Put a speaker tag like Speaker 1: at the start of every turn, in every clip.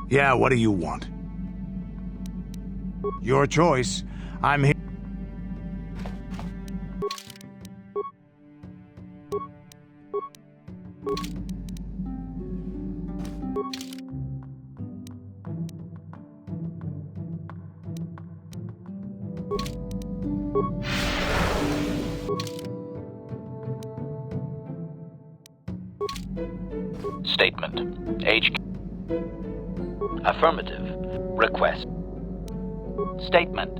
Speaker 1: Yeah, what do you want? Your choice. I'm here.
Speaker 2: Statement. HQ. Affirmative. Request. Statement.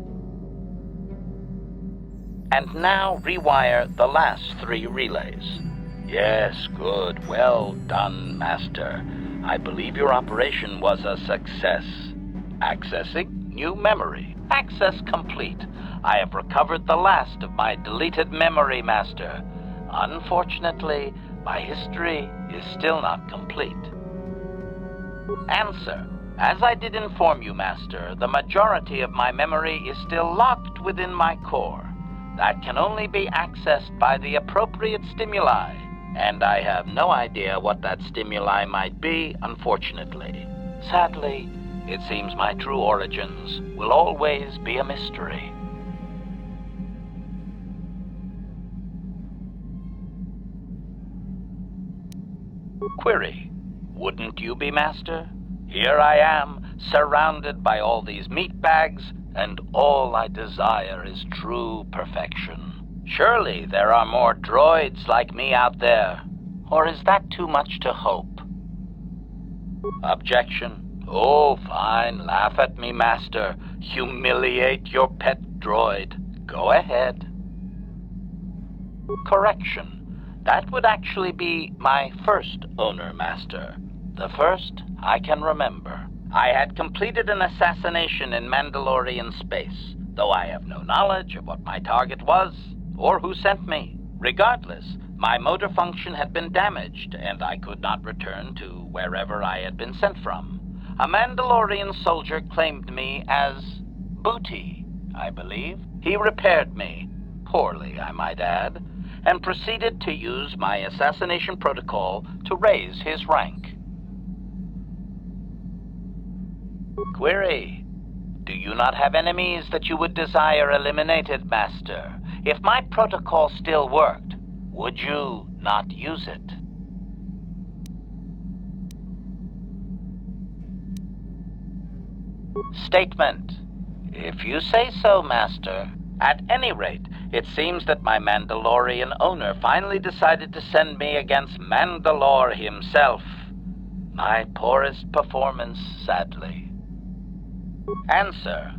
Speaker 2: And now rewire the last 3 relays. Yes, good. Well done, Master. I believe your operation was a success. Accessing new memory. Access complete. I have recovered the last of my deleted memory, Master. Unfortunately, my history is still not complete. Answer. As I did inform you, Master, the majority of my memory is still locked within my core. That can only be accessed by the appropriate stimuli, and I have no idea what that stimuli might be, unfortunately. Sadly, it seems my true origins will always be a mystery. Query. Wouldn't you be, Master? Here I am, surrounded by all these meat bags, and all I desire is true perfection. Surely there are more droids like me out there. Or is that too much to hope? Objection. Oh, fine, laugh at me, Master. Humiliate your pet droid. Go ahead. Correction. That would actually be my first owner, Master. The first I can remember. I had completed an assassination in Mandalorian space, though I have no knowledge of what my target was or who sent me. Regardless, my motor function had been damaged, and I could not return to wherever I had been sent from. A Mandalorian soldier claimed me as booty, I believe. He repaired me, poorly I might add, and proceeded to use my assassination protocol to raise his rank. Query. Do you not have enemies that you would desire eliminated, Master? If my protocol still worked, would you not use it? Statement. If you say so, Master. At any rate, it seems that my Mandalorian owner finally decided to send me against Mandalore himself. My poorest performance, sadly. Answer.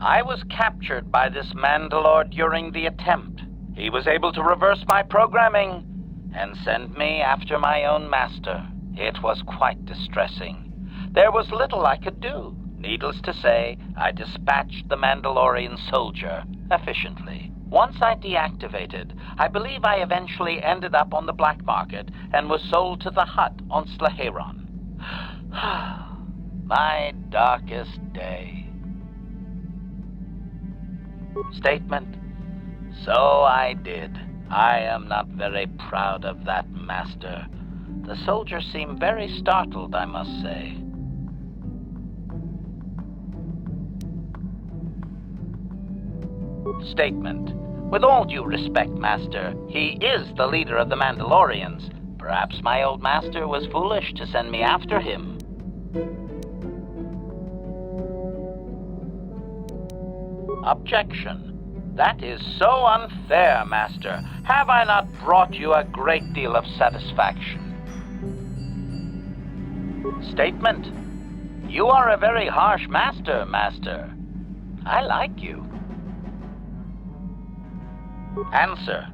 Speaker 2: I was captured by this Mandalore during the attempt. He was able to reverse my programming and send me after my own master. It was quite distressing. There was little I could do. Needless to say, I dispatched the Mandalorian soldier efficiently. Once I deactivated, I believe I eventually ended up on the black market and was sold to the Hutt on Slaheron. My darkest day. Statement. So I did. I am not very proud of that, Master. The soldier seemed very startled, I must say. Statement. With all due respect, Master, he is the leader of the Mandalorians. Perhaps my old master was foolish to send me after him. Objection. That is so unfair, Master. Have I not brought you a great deal of satisfaction? Statement. You are a very harsh master, Master. I like you. Answer.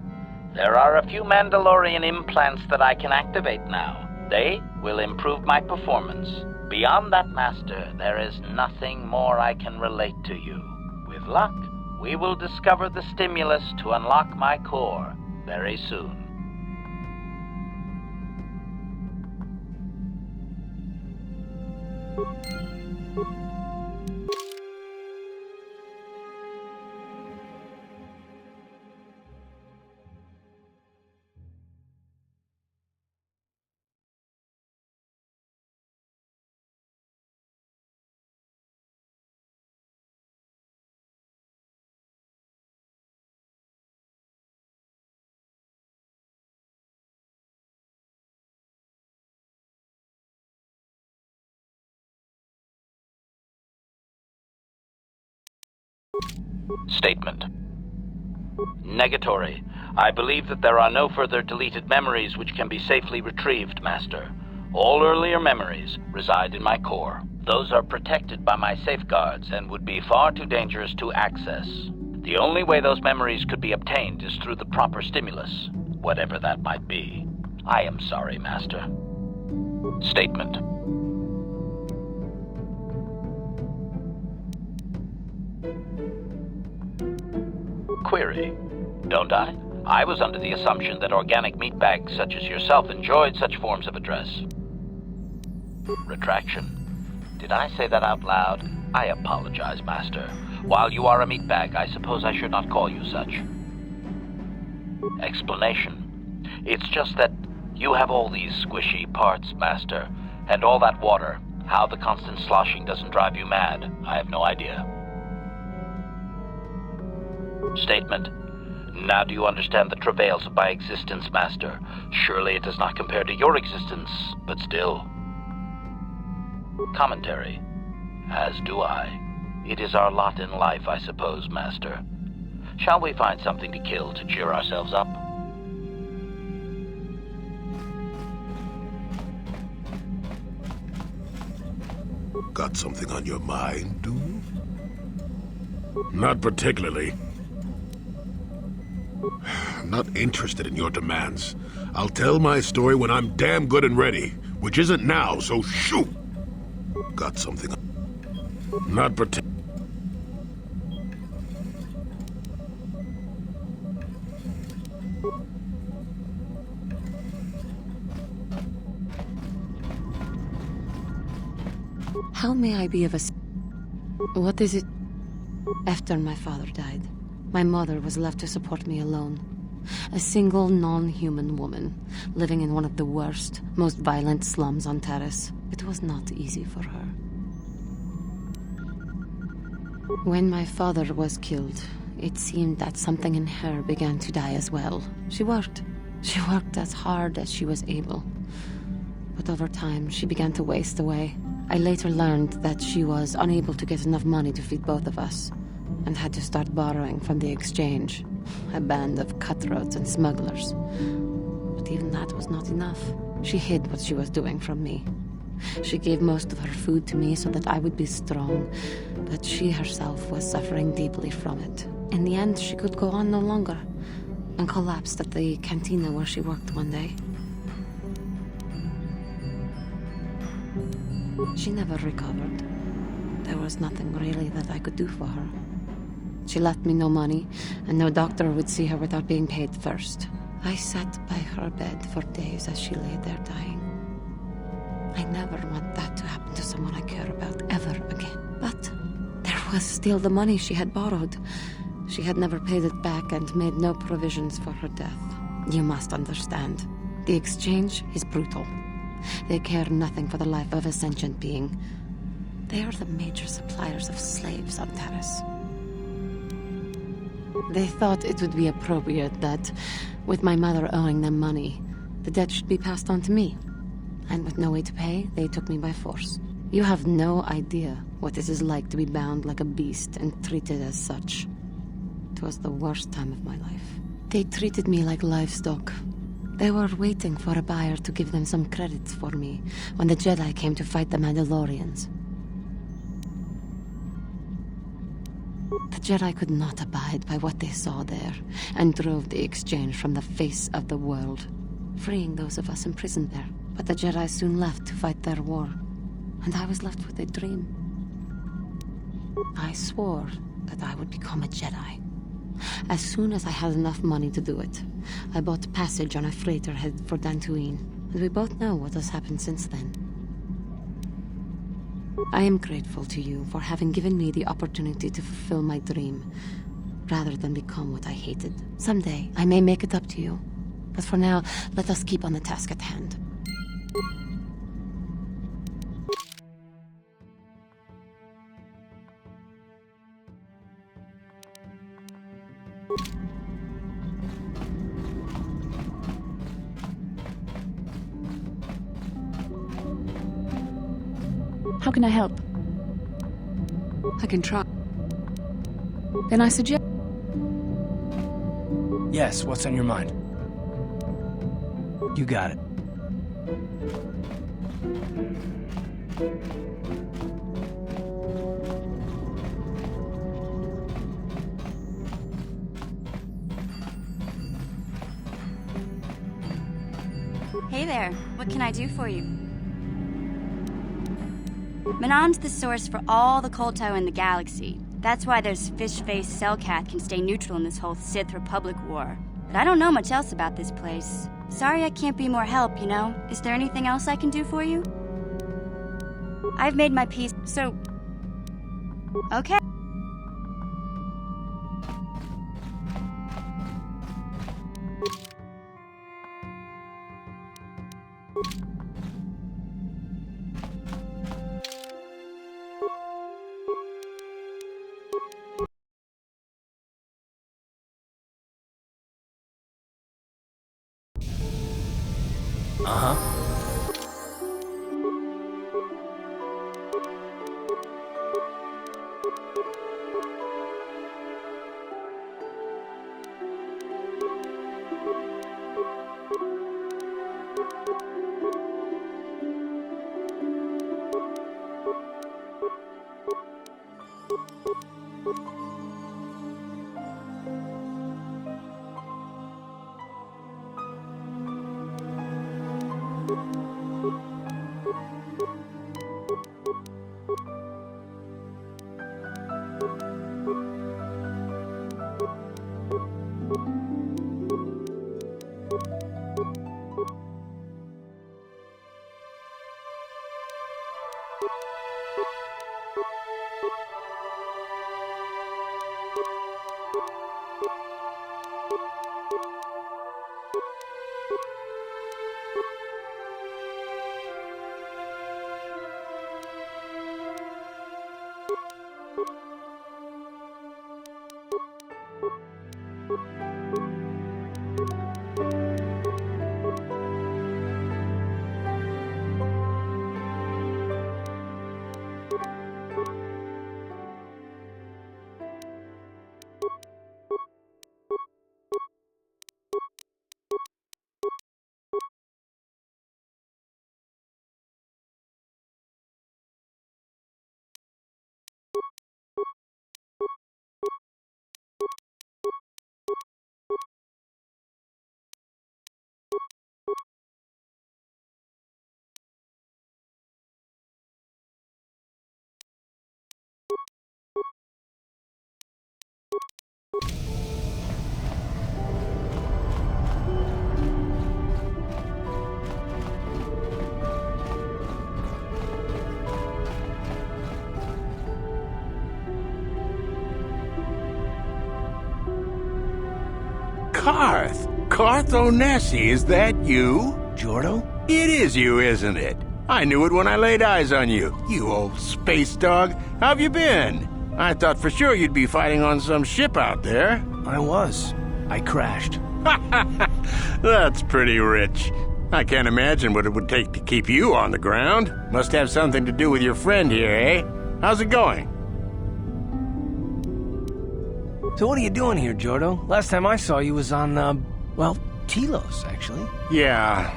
Speaker 2: There are a few Mandalorian implants that I can activate now. They will improve my performance. Beyond that, Master, there is nothing more I can relate to you. With luck, we will discover the stimulus to unlock my core very soon. Statement. Negatory. I believe that there are no further deleted memories which can be safely retrieved, Master. All earlier memories reside in my core. Those are protected by my safeguards and would be far too dangerous to access. The only way those memories could be obtained is through the proper stimulus, whatever that might be. I am sorry, Master. Statement. Query. Don't I? I was under the assumption that organic meatbags such as yourself enjoyed such forms of address. Retraction. Did I say that out loud? I apologize, Master. While you are a meatbag, I suppose I should not call you such. Explanation. It's just that you have all these squishy parts, Master, and all that water. How the constant sloshing doesn't drive you mad, I have no idea. Statement. Now do you understand the travails of my existence, Master? Surely it does not compare to your existence, but still. Commentary. As do I. It is our lot in life, I suppose, Master. Shall we find something to kill to cheer ourselves up?
Speaker 3: Got something on your mind, do you? Not particularly. I'm not interested in your demands. I'll tell my story when I'm damn good and ready, which isn't now, so shoot! Got something. Not particularly.
Speaker 4: How may I be of What is it? After my father died, my mother was left to support me alone. A single non-human woman, living in one of the worst, most violent slums on Terrace. It was not easy for her. When my father was killed, it seemed that something in her began to die as well. She worked. She worked as hard as she was able. But over time, she began to waste away. I later learned that she was unable to get enough money to feed both of us, and had to start borrowing from the exchange, a band of cutthroats and smugglers. But even that was not enough. She hid what she was doing from me. She gave most of her food to me so that I would be strong, but she herself was suffering deeply from it. In the end, she could go on no longer, and collapsed at the cantina where she worked one day. She never recovered. There was nothing really that I could do for her. She left me no money, and no doctor would see her without being paid first. I sat by her bed for days as she lay there dying. I never want that to happen to someone I care about ever again. But there was still the money she had borrowed. She had never paid it back and made no provisions for her death. You must understand. The exchange is brutal. They care nothing for the life of a sentient being. They are the major suppliers of slaves on Terrace. They thought it would be appropriate that, with my mother owing them money, the debt should be passed on to me. And with no way to pay, they took me by force. You have no idea what it is like to be bound like a beast and treated as such. It was the worst time of my life. They treated me like livestock. They were waiting for a buyer to give them some credits for me when the Jedi came to fight the Mandalorians. The Jedi could not abide by what they saw there, and drove the exchange from the face of the world, freeing those of us imprisoned there. But the Jedi soon left to fight their war, and I was left with a dream. I swore that I would become a Jedi. As soon as I had enough money to do it, I bought passage on a freighter headed for Dantooine, and we both know what has happened since then. I am grateful to you for having given me the opportunity to fulfill my dream, rather than become what I hated. Someday, I may make it up to you, but for now, let us keep on the task at hand.
Speaker 5: How can I help?
Speaker 4: I can try.
Speaker 5: Then I suggest...
Speaker 6: Yes, what's on your mind? You got it.
Speaker 7: Hey there, what can I do for you? Manon's the source for all the Kolto in the galaxy. That's why there's fish-faced Selkath can stay neutral in this whole Sith Republic war. But I don't know much else about this place. Sorry I can't be more help, you know? Is there anything else I can do for you? I've made my peace, so... Okay.
Speaker 6: Uh-huh.
Speaker 1: Carth! Carth Onesi, is that you?
Speaker 6: Jordo?
Speaker 1: It is you, isn't it? I knew it when I laid eyes on you. You old space dog. How've you been? I thought for sure you'd be fighting on some ship out there.
Speaker 6: I was. I crashed.
Speaker 1: That's pretty rich. I can't imagine what it would take to keep you on the ground. Must have something to do with your friend here, eh? How's it going?
Speaker 6: So what are you doing here, Jordo? Last time I saw you was on, well, Telos, actually.
Speaker 1: Yeah,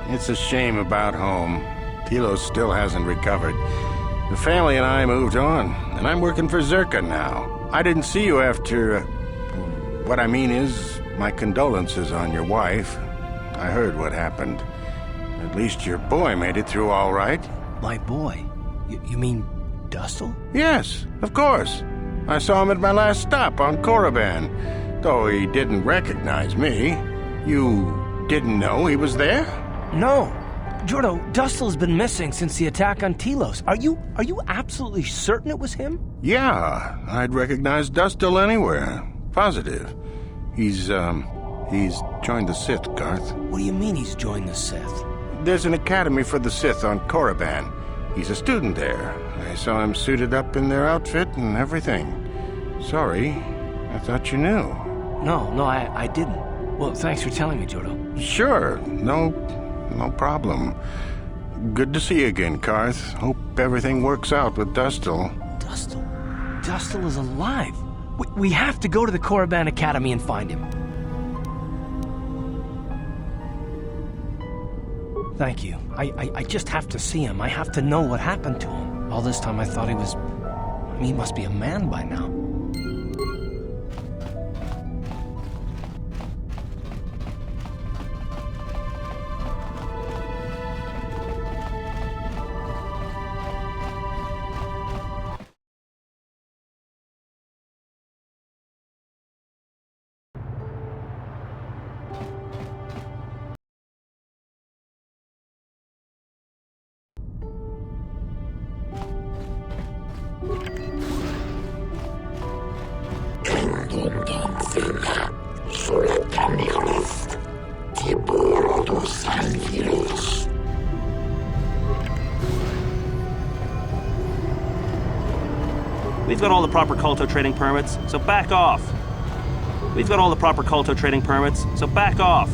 Speaker 1: it's a shame about home. Telos still hasn't recovered. The family and I moved on, and I'm working for Zerka now. I didn't see you after... what I mean is, my condolences on your wife. I heard what happened. At least your boy made it through all right.
Speaker 6: My boy? You mean Dustil?
Speaker 1: Yes, of course. I saw him at my last stop on Korriban, though he didn't recognize me. You didn't know he was there?
Speaker 6: No. Jordo, Dustil's been missing since the attack on Telos. Are you absolutely certain it was him?
Speaker 1: Yeah, I'd recognize Dustil anywhere. Positive. He's joined the Sith, Carth.
Speaker 6: What do you mean he's joined the Sith?
Speaker 1: There's an academy for the Sith on Korriban. He's a student there. I saw him suited up in their outfit and everything. Sorry, I thought you knew.
Speaker 6: No, I didn't. Well, thanks for telling me, Jordo.
Speaker 1: Sure, no problem. Good to see you again, Carth. Hope everything works out with Dustil.
Speaker 6: Dustil is alive. We have to go to the Korriban Academy and find him. Thank you. I just have to see him. I have to know what happened to him. All this time I thought he was... he must be a man by now.
Speaker 5: We've got all the proper Kolto trading permits, so back off. We've got all the proper Kolto trading permits, so back off.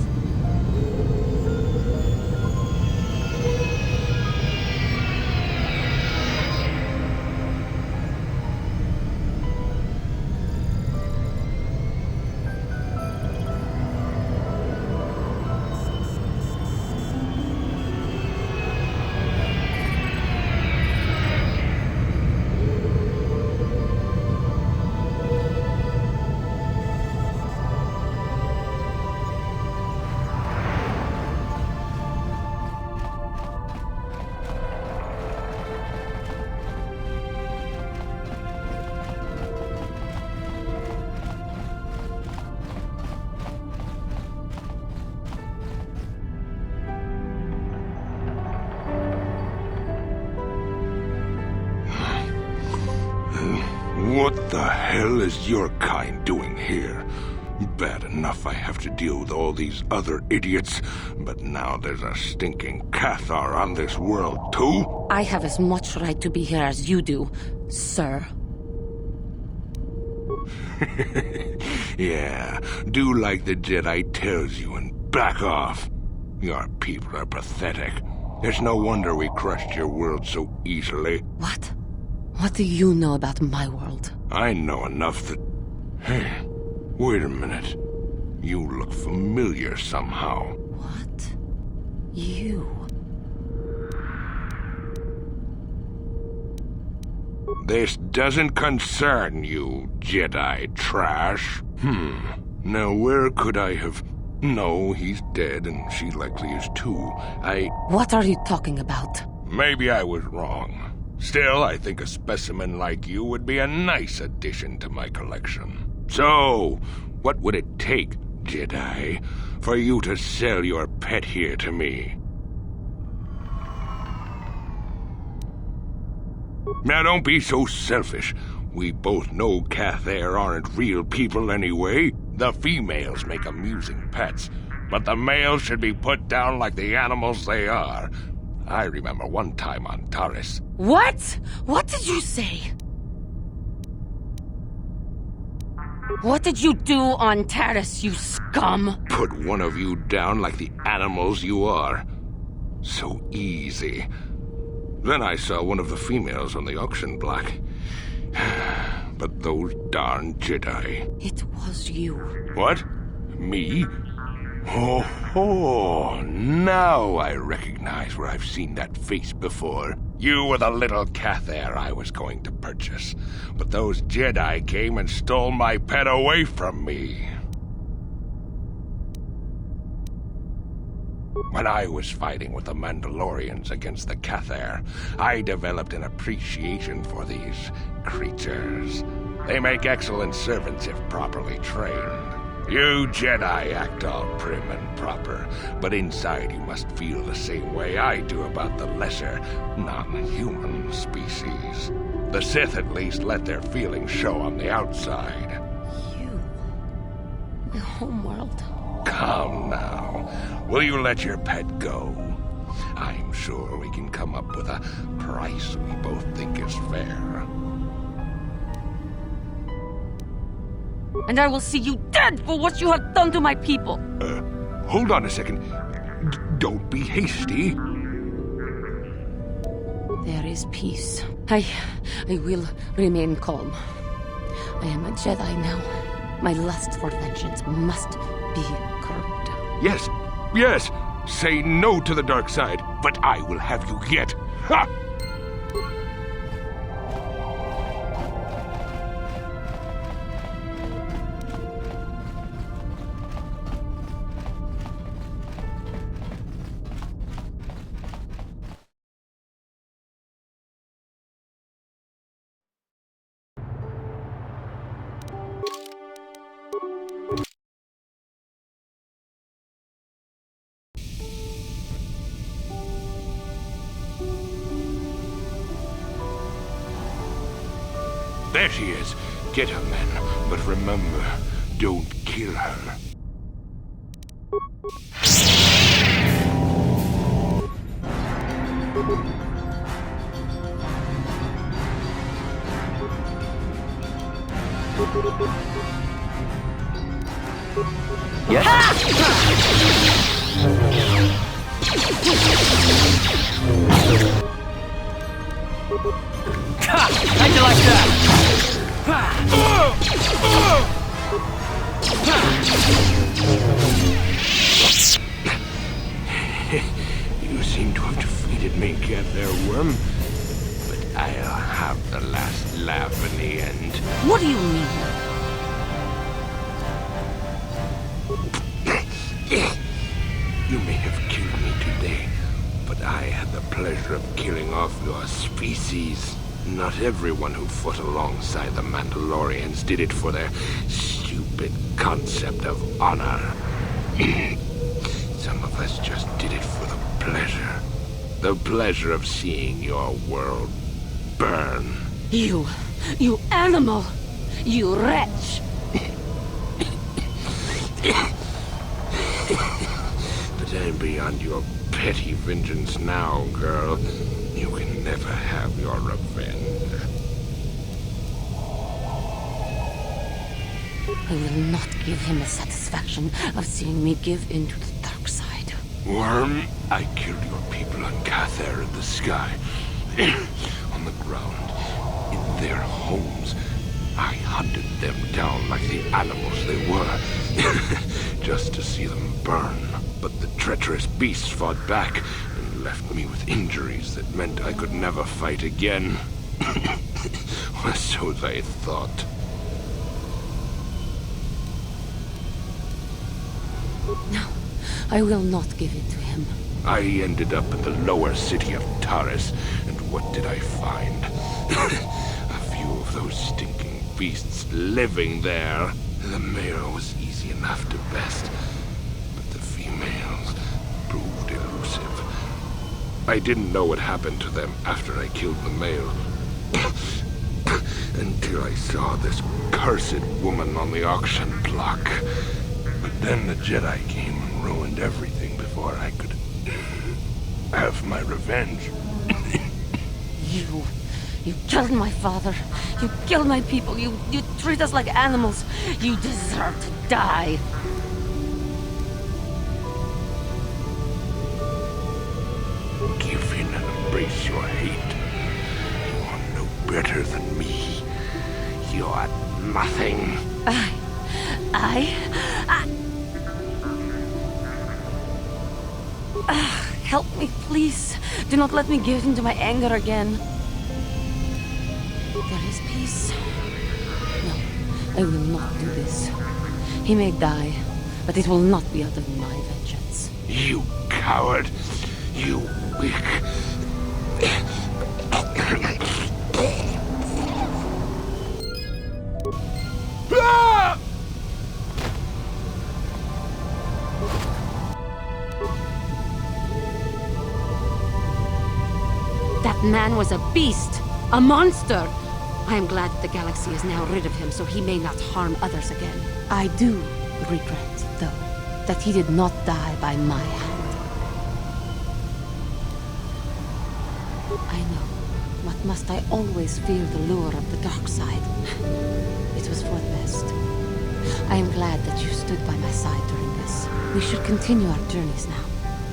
Speaker 3: What the hell is your kind doing here? Bad enough I have to deal with all these other idiots, but now there's a stinking Cathar on this world, too?
Speaker 4: I have as much right to be here as you do, sir.
Speaker 3: Yeah, do like the Jedi tells you and back off. Your people are pathetic. It's no wonder we crushed your world so easily.
Speaker 4: What? What do you know about my world?
Speaker 3: I know enough that... Hey, wait a minute. You look familiar somehow.
Speaker 4: What? You?
Speaker 3: This doesn't concern you, Jedi trash. Now where could I have... No, he's dead, and she likely is too.
Speaker 4: What are you talking about?
Speaker 3: Maybe I was wrong. Still, I think a specimen like you would be a nice addition to my collection. So, what would it take, Jedi, for you to sell your pet here to me? Now don't be so selfish. We both know Cathar aren't real people anyway. The females make amusing pets, but the males should be put down like the animals they are. I remember one time on Taris.
Speaker 4: What? What did you say? What did you do on Taris, you scum?
Speaker 3: Put one of you down like the animals you are. So easy. Then I saw one of the females on the auction block. But those darn Jedi.
Speaker 4: It was you.
Speaker 3: What? Me? Oh, now I recognize where I've seen that face before. You were the little Cathar I was going to purchase. But those Jedi came and stole my pet away from me. When I was fighting with the Mandalorians against the Cathar, I developed an appreciation for these creatures. They make excellent servants if properly trained. You Jedi act all prim and proper, but inside you must feel the same way I do about the lesser, non-human species. The Sith at least let their feelings show on the outside.
Speaker 4: You? My homeworld.
Speaker 3: Come now. Will you let your pet go? I'm sure we can come up with a price we both think is fair.
Speaker 4: And I will see you dead for what you have done to my people.
Speaker 3: Hold on a second. Don't be hasty.
Speaker 4: There is peace. I will remain calm. I am a Jedi now. My lust for vengeance must be curbed.
Speaker 3: Yes, yes! Say no to the dark side, but I will have you yet! Ha! There she is. Get her, men. But remember, don't kill her.
Speaker 6: How'd you like that?
Speaker 3: You seem to have defeated me, Get There, Worm. But I'll have the last laugh in the end.
Speaker 4: What do you mean?
Speaker 3: You may have killed me today, but I had the pleasure of killing off your species. Not everyone who fought alongside the Mandalorians did it for their stupid concept of honor. Some of us just did it for the pleasure. The pleasure of seeing your world burn.
Speaker 4: You animal! You wretch!
Speaker 3: But I'm beyond your petty vengeance now, girl. You can never have your revenge.
Speaker 4: I will not give him the satisfaction of seeing me give in to the dark side.
Speaker 3: Worm, I killed your people on Carth in the sky. On the ground. In their homes. I hunted them down like the animals they were. Just to see them burn. But the treacherous beasts fought back and left me with injuries that meant I could never fight again. Or so they thought.
Speaker 4: No, I will not give in to him.
Speaker 3: I ended up in the lower city of Taris, and what did I find? A few of those stinking beasts living there. The male was easy enough to best, but the females proved elusive. I didn't know what happened to them after I killed the male. Until I saw this cursed woman on the auction block. But then the Jedi came and ruined everything before I could have my revenge.
Speaker 4: You killed my father. You killed my people. You treat us like animals. You deserve to die.
Speaker 3: Give in and embrace your hate. You are no better than me. You are nothing.
Speaker 4: Help me, please. Do not let me give in to my anger again. There is peace. No, I will not do this. He may die, but it will not be out of my vengeance.
Speaker 3: You coward. You weak.
Speaker 4: That man was a beast, a monster. I am glad that the galaxy is now rid of him so he may not harm others again. I do regret, though, that he did not die by my hand. I know, but must I always fear the lure of the dark side? It was for the best. I am glad that you stood by my side during this. We should continue our journeys now.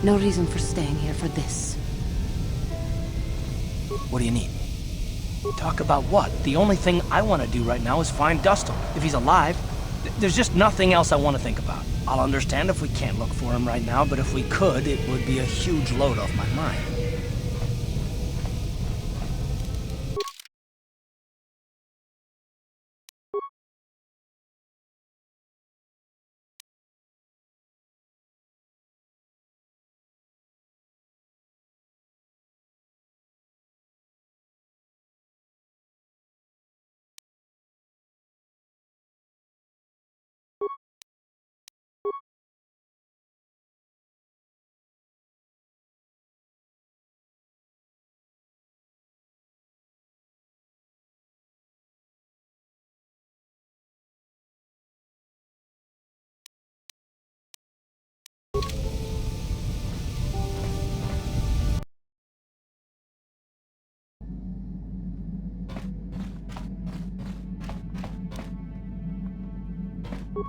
Speaker 4: No reason for staying here for this.
Speaker 6: What do you need? Talk about what? The only thing I want to do right now is find Dustil. If he's alive, there's just nothing else I want to think about. I'll understand if we can't look for him right now, but if we could, it would be a huge load off my mind.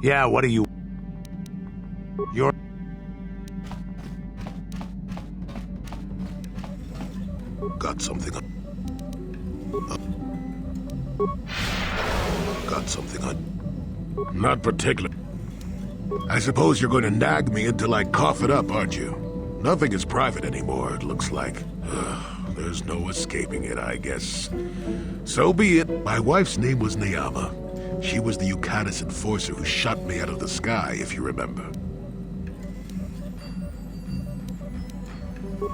Speaker 3: Yeah, what do you... You're...
Speaker 8: Got something on... Got something on... Not particular. I suppose you're going to nag me until I cough it up, aren't you? Nothing is private anymore, it looks like. There's no escaping it, I guess. So be it. My wife's name was Neyama. She was the Yukatis enforcer who shot me out of the sky, if you remember.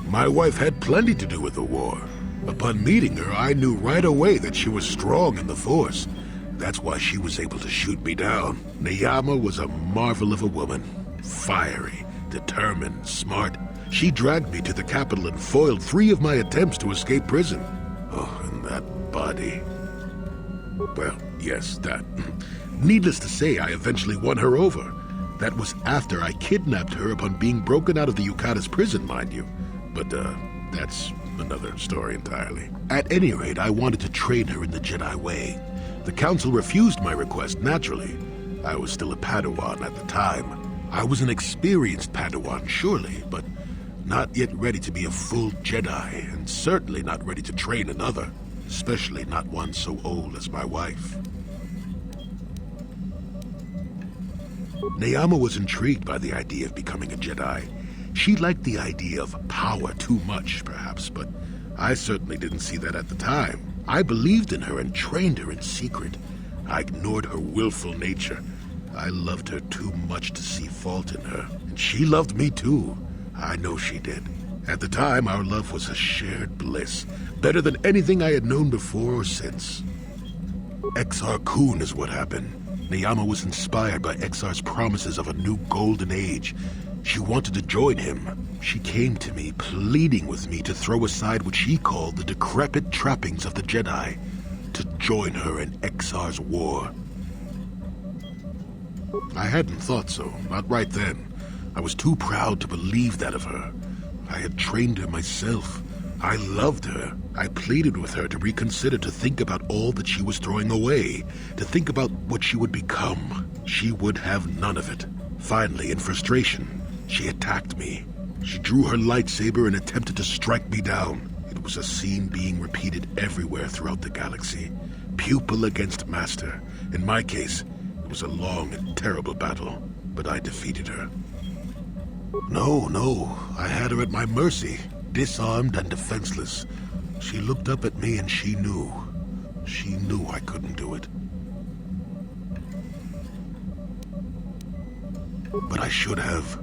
Speaker 8: My wife had plenty to do with the war. Upon meeting her, I knew right away that she was strong in the Force. That's why she was able to shoot me down. Neyama was a marvel of a woman. Fiery, determined, smart. She dragged me to the capital and foiled 3 of my attempts to escape prison. Oh, and that body. Well, yes, that. Needless to say, I eventually won her over. That was after I kidnapped her upon being broken out of the Yukatis prison, mind you. But, that's another story entirely. At any rate, I wanted to train her in the Jedi way. The Council refused my request, naturally. I was still a Padawan at the time. I was an experienced Padawan, surely, but not yet ready to be a full Jedi, and certainly not ready to train another. Especially not one so old as my wife. Neyama was intrigued by the idea of becoming a Jedi. She liked the idea of power too much, perhaps, but I certainly didn't see that at the time. I believed in her and trained her in secret. I ignored her willful nature. I loved her too much to see fault in her, and she loved me too. I know she did. At the time, our love was a shared bliss, better than anything I had known before or since. Exar Kun is what happened. Neyama was inspired by Exar's promises of a new golden age. She wanted to join him. She came to me, pleading with me to throw aside what she called the decrepit trappings of the Jedi, to join her in Exar's war. I hadn't thought so, not right then. I was too proud to believe that of her. I had trained her myself. I loved her. I pleaded with her to reconsider, to think about all that she was throwing away, to think about what she would become. She would have none of it. Finally, in frustration, she attacked me. She drew her lightsaber and attempted to strike me down. It was a scene being repeated everywhere throughout the galaxy. Pupil against master. In my case, it was a long and terrible battle, but I defeated her. No, I had her at my mercy, disarmed and defenseless. She looked up at me and she knew I couldn't do it. But I should have.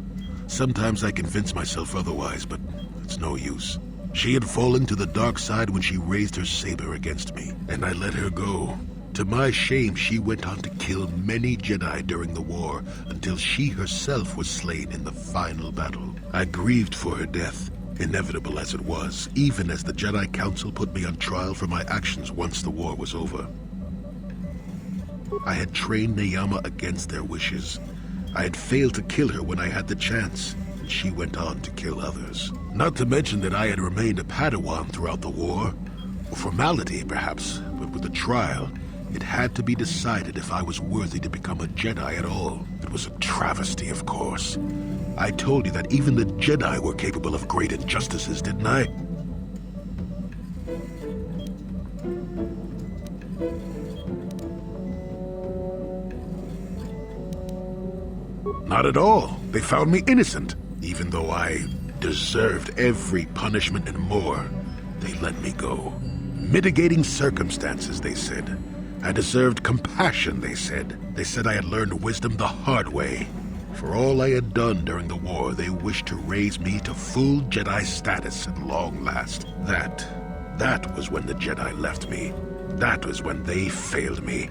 Speaker 8: Sometimes I convince myself otherwise, but it's no use. She had fallen to the dark side when she raised her saber against me, and I let her go. To my shame, she went on to kill many Jedi during the war, until she herself was slain in the final battle. I grieved for her death, inevitable as it was, even as the Jedi Council put me on trial for my actions once the war was over. I had trained Neyama against their wishes. I had failed to kill her when I had the chance, and she went on to kill others. Not to mention that I had remained a Padawan throughout the war. A formality, perhaps, but with the trial, it had to be decided if I was worthy to become a Jedi at all. It was a travesty, of course. I told you that even the Jedi were capable of great injustices, didn't I? Not at all. They found me innocent. Even though I deserved every punishment and more, they let me go. Mitigating circumstances, they said. I deserved compassion, they said. They said I had learned wisdom the hard way. For all I had done during the war, they wished to raise me to full Jedi status at long last. That was when the Jedi left me. That was when they failed me.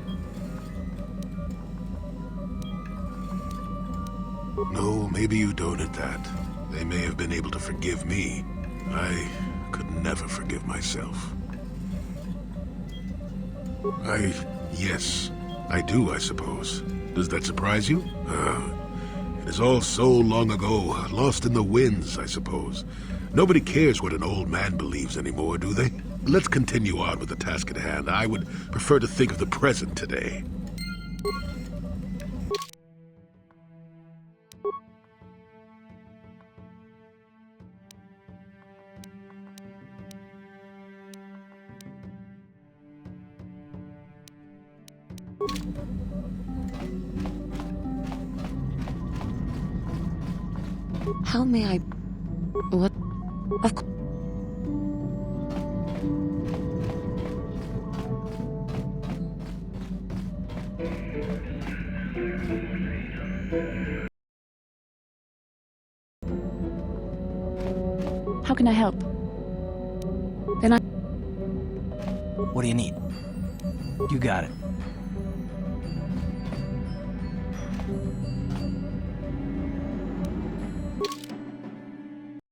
Speaker 8: No, maybe you don't at that. They may have been able to forgive me. I could never forgive myself. Yes, I do, I suppose. Does that surprise you? It is all so long ago, lost in the winds, I suppose. Nobody cares what an old man believes anymore, do they? Let's continue on with the task at hand. I would prefer to think of the present today.
Speaker 4: How may I... What? Of course.
Speaker 9: How can I help?
Speaker 4: Then I...
Speaker 6: What do you need? You got it.